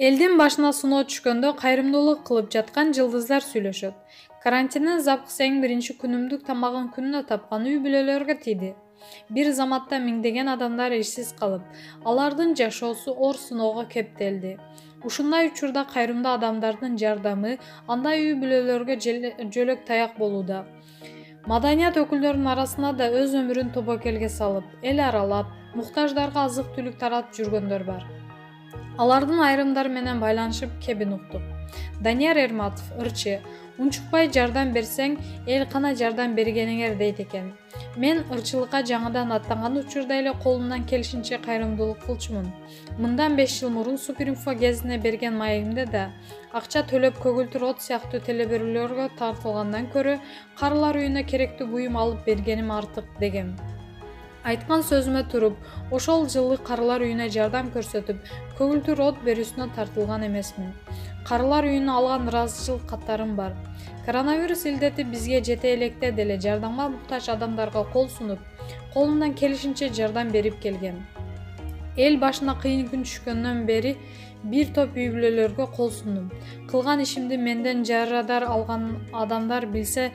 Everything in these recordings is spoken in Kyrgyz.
Элдин башына сыноо түшкөндө кайрымдуулук кылып жаткан жылдыздар сүйлөшөт. Карантиндин запкысы эң биринчи күнүмдүк тамагын күнүнө тапкан үй бүлөлөргө тийди. Бир заматта миңдеген адамдар ишсиз калып, алардын жашоосу оор сыноого кептелди. Ушундай учурда кайрымдуу адамдардын жардамы андай үй бүлөлөргө жөлөк таяк болууда. Маданият өкүлдөрүнүн арасында да өз өмүрүн тобокелге салып, эл аралап, муктаждарга азык-түлүк таратып жүргөндөр бар. Алардын айрымдары менен байланышып кебин уктук. Данияр Эрматов, ырчы: унчукпай жардам берсең, эл кана жардам бергениңер дейт экен. Мен ырчылыкка жаңыдан аттанган учурда эле колумдан келишинче кайрымдуулук кылчумун. Мындан 5 жыл мурун Суперинфо гезитине берген маегимде да акча төлөп көгүлтүр от сыяктуу телеберүүлөргө тартылгандан көрө карылар үйүнө керектүү буюм алып бергеним артык дегем. Айткан сөзүмө туруп, ошол жылы карылар үйүнө жардам көрсөтүп, көгүлтүр от берүүсүнө тартылган эмесмин. Карылар үйүнө алган ыраазычылык каттарым бар. Коронавирус илдети бизге жете электе деле жардамга муктаж адамдарга кол сунуп, колумдан келишинче жардам берип келгем. Эл башына кыйын күн түшкөндөн бери бир топ үй бүлөлөргө кол сундум. Кылган ишимди менден жарадар алган адамдар билсе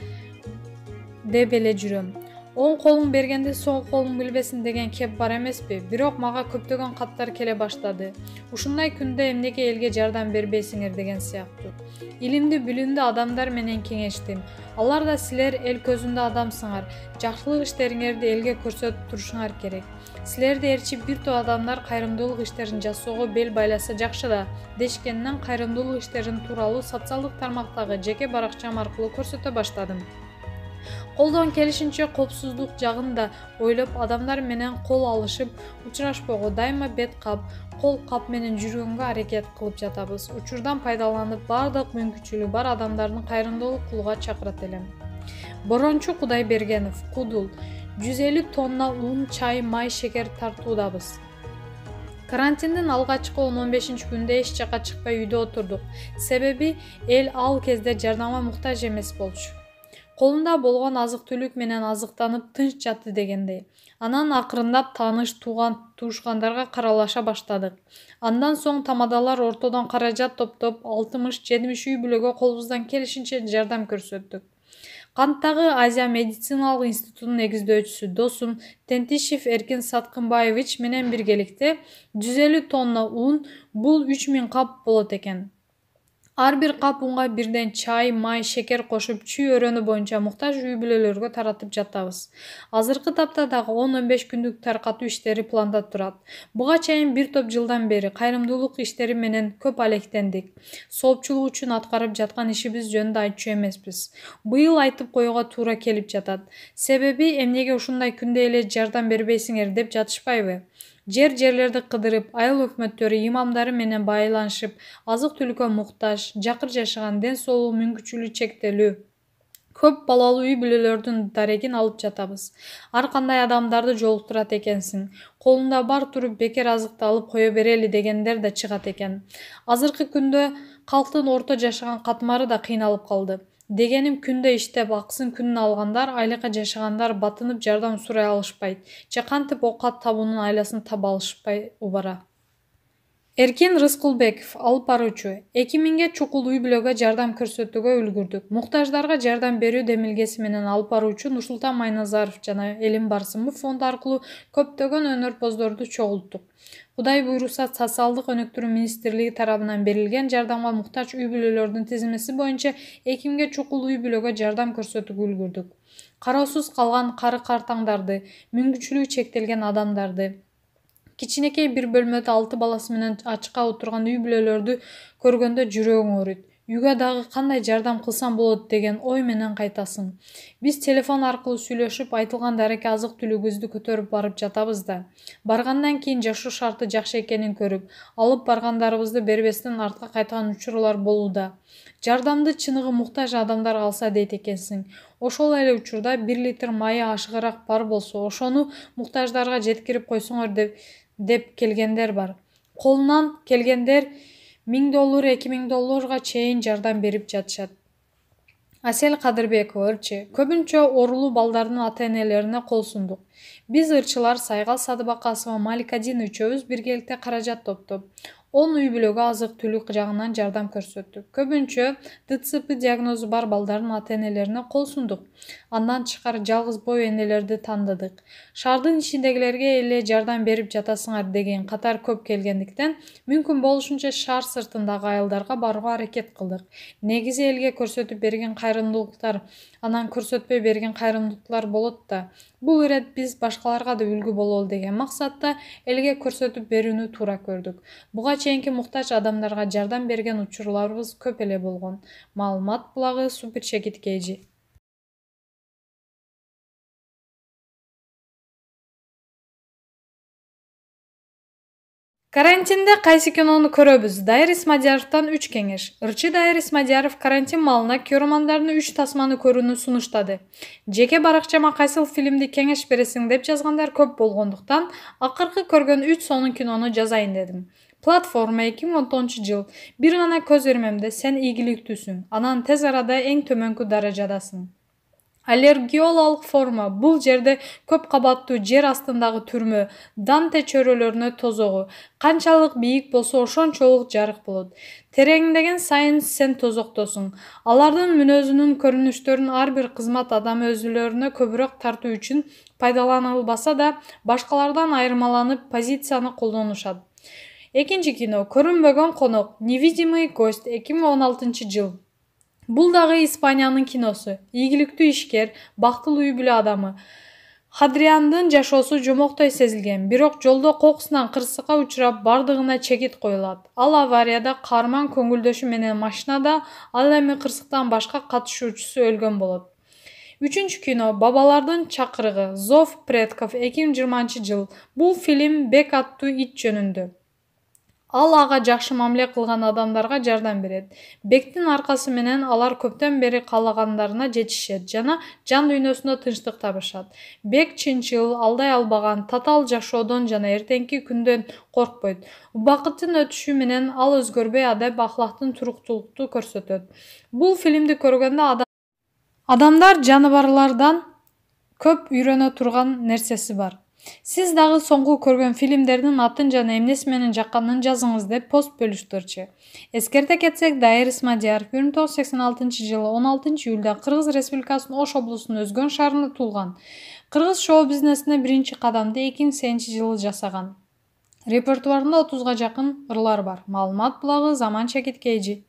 деп эле жүрөм. Оң колуң бергенди сол колуң билбесин деген кеп бар эмеспи? Бирок мага көптөгөн каттар келе баштады. Ушундай күндө эмнеге элге жардам бербейсиңер деген сыяктуу. Илимдүү, билимдүү адамдар менен кеңештим. Алар да силер эл көзүндө адамсыңар, жакшылык иштериңерди элге көрсөтүп турушуңар керек. Силерди ээрчип бир топ адамдар кайрымдуулук иштерин жасоого бел байласа жакшы да, дешкенден кайрымдуулук иштерин тууралуу социалдык тармактагы жеке баракчам аркылуу көрсөтө баштадым. Колдон келишинче коопсуздук жагын да ойлоп, адамдар менен кол алышып, учурашпоого, дайыма бет кап, кол кап менен жүргөнгө аракет кылып жатабыз. Учурдан пайдаланып, бардык мүмкүнчүлүгү бар адамдарды кайрымдуулук кылууга чакырат элем. Борончу Кудайбергенов, Кудул: 150 тонна ун, чай, май, шекер тартуудабыз. Карантиндин алгачкы 10-15 күндө эч жака чыкпай үйдө отурдук. Себеби эл ал кезде жардамга муктаж эмес болчу. Колунда болгон азык-түлүк менен азыктанып тынч жатты дегендей. Анан акырындап тааныш туушкандарга каралаша баштадык. Андан соң тамадалар ортодон каражат топтоп 60-70 үй бүлөгө колубуздан келишинче жардам көрсөттүк. Канттагы Азия медициналык институтунун негиздөөчүсү досум Тентишев Эркин Саткынбаевич менен биргеликте 150 тонна ун, бул 3000 кап болот экен. Ар бир кап унга бирден чай, май, шекер кошуп, чүй өрөнү боюнча муктаж үй бүлөлөргө таратып жатабыз. Азыркы тапта дагы 10-15 күндүк таркатуу иштери планда турат. Буга чейин бир топ жылдан бери кайрымдуулук иштери менен көп алектендик. Соопчулук үчүн аткарып жаткан ишибиз жөнүндө айтчу эмеспиз. Быйыл айтып коюуга туура келип жатат. Себеби эмнеге ушундай күндө эле жардам бербейсиңер деп жатышпайбы? Жерлерди кыдырып, айыл өкмөттөрү, имамдары менен байланышып, азык-түлүккө муктаж, жакыр жашаган, ден соолугу мүмкүнчүлүгү чектелүү көп балалуу үй бүлөлөрдүн дарегин алып жатабыз. Ар кандай адамдарды жолуктурат экенсиң. Колунда бар туруп бекер азыкты алып кое берели дегендер да чыгат экен. Азыркы күндө калктын орто жашаган катмары да кыйналып калды. Дегеним күндө иштеп, акысын күнүнө алгандар, айлыкка жашагандар батынып жардам сурай алышпайт. Же кантип оокат табуунун айласын таба алышпай убара. Эркин Рыскулбеков, алып баруучу: 2000ге чукул үй бүлөгө жардам көрсөтүүгө үлгүрдүк. Муктаждарга жардам берүү демилгеси менен алып баруучу Нурсултан Майназаров жана Элим Барсымов фонд аркылуу көптөгөн өнөрпоздорду чогулттук. Кудай буйруса, социалдык өнүктүрүү министрлиги тарабынан берилген жардамга муктаж үй бүлөлөрдүн тизмеси боюнча 2000ге чукул үй бүлөгө жардам көрсөтүүгө үлгүрдүк. Кароосуз калган кары-картаңдарды, мүмкүнчүлүгү чектелген адамдарды, кичинекей бир бөлмөдө 6 баласы менен ачыкка отурган үй бүлөлөрдү көргөндө жүрөгүң ооруйт. Үйгө дагы кандай жардам кылсам болот деген ой менен кайтасың. Биз телефон аркылуу сүйлөшүп, айтылган дарекке азык-түлүгүбүздү көтөрүп барып жатабыз да. Баргандан кийин жашоо шарты жакшы экенин көрүп, алып баргандарыбызды бербестен артка кайткан учурлар болууда. Жардамды чыныгы муктаж адамдар алса дейт экенсиң. Ошол эле учурда 1 литр майы ашыгыраак бар болсо, ошону муктаждарга жеткирип койсоңор деп келгендер бар. Колунан келгендер $1000, $2000 чейин жардам берип жатышат. Асел Кадырбекова, ырчы: көбүнчө оорулуу балдардын ата-энелерине кол сундук. Биз ырчылар Сайгал Садыбакасова, Малика Дин үчөөбүз биргеликте каражат топтоп, 10 үй бүлөгө азык-түлүк жагынан жардам көрсөттүк. Көбүнчө ДЦП диагнозу бар балдардын ата-энелерине кол сундук. Андан тышкары жалгыз бой энелерди тандыдык. Шаардын ичиндегилерге эле жардам берип жатасыңар деген катар көп келгендиктен, мүмкүн болушунча шаар сыртындагы айылдарга барууга аракет кылдык. Негизи элге көрсөтүп берген кайрымдуулуктар, анан көрсөтпөй берген кайрымдуулуктар болот да. Бул ирет биз башкаларга да үлгү бололу деген максатта элге көрсөтүп берүүнү туура көрдүк. Буга чейинки муктаж адамдарга жардам берген учурларыбыз көп эле болгон. Маалымат булагы Супер Чекиткейжи. Карантинде кайсы кинону көрөбүз? Дайыр Исмадияровдон 3 кеңеш. Ырчы Дайыр Исмадияров карантин маалына көрөрмандардын 3 тасманы көрүүнү сунуштады. Жеке баракчама кайсыл фильмди кеңеш бересиң деп жазгандар көп болгондуктан, акыркы көргөн 3 сонун кинону жазайын дедим. Платформа 2010 жыл. Бир гана көз ирмемде сен ийгиликтүүсүң, анан тез арада эң төмөнкү даражадасың. Аллергиолалык форма. Бул жерде көп кабаттуу жер астындагы түрмө, Данте чөйрөлөрүнө тозогу. Канчалык бийик болсо ошончолук жарык болот. Тереңдеген сайын сен тозоктосуң. Алардын мүнөзүнүн көрүнүштөрүн ар бир кызмат адамы өзүлөрүнө көбүрөөк тартуу үчүн пайдаланылбаса да, башкалардан айырмаланып позицияны колдонушат. Экинчи кино көрүнбөгөн конок. Невидимый гость 2016 жыл. Бул дагы Испаниянын киносу. Ийгиликтүү ишкер, бактылуу үй бүлө адамы. Хадриандын жашоосу жомоктой сезилген, бирок жолдо кокусунан кырсыкка учурап, бардыгына чекит коюлат. Ал аварияда каарман көңүлдөшү менен машинада, ал эми кырсыктан башка катышуучусу өлгөн болот. Үчүнчү кино Бабалардын чакырыгы. Зов предков 2020 жыл. Бул фильм Бек аттуу ит жөнүндө. Ал ага жакшы мамиле кылган адамдарга жардам берет. Бектин аркасы менен алар көптөн бери каалагандарына жетишет жана жан дүйнөсүндө тынчтык табышат. Бек чынчыл, алдай албаган, татаал жашоодон жана эртеңки күндөн коркпойт. Убакыттын өтүшү менен ал өзгөрбөй адеп ахлактын туруктуулукту көрсөтөт. Бул фильмди көргөндө адамдар жаныбарлардан көп үйрөнө турган нерсеси бар. Сиз дагы соңку көргөн фильмдердин атын жана эмнеси менен жакканын жазыңыз деп пост бөлүштүрчү. Эскерте кетсек, Дайыр Исмадияров 1986 жылы 16 июлда Кыргыз Республикасынын Ош облусунун Өзгөн шаарында туулган. Кыргыз шоу-бизнесине биринчи кадамды 2008 жылы жасаган. Репертуарында 30га жакын ырлар бар. Маалымат булагы Заман Чекиткейжи.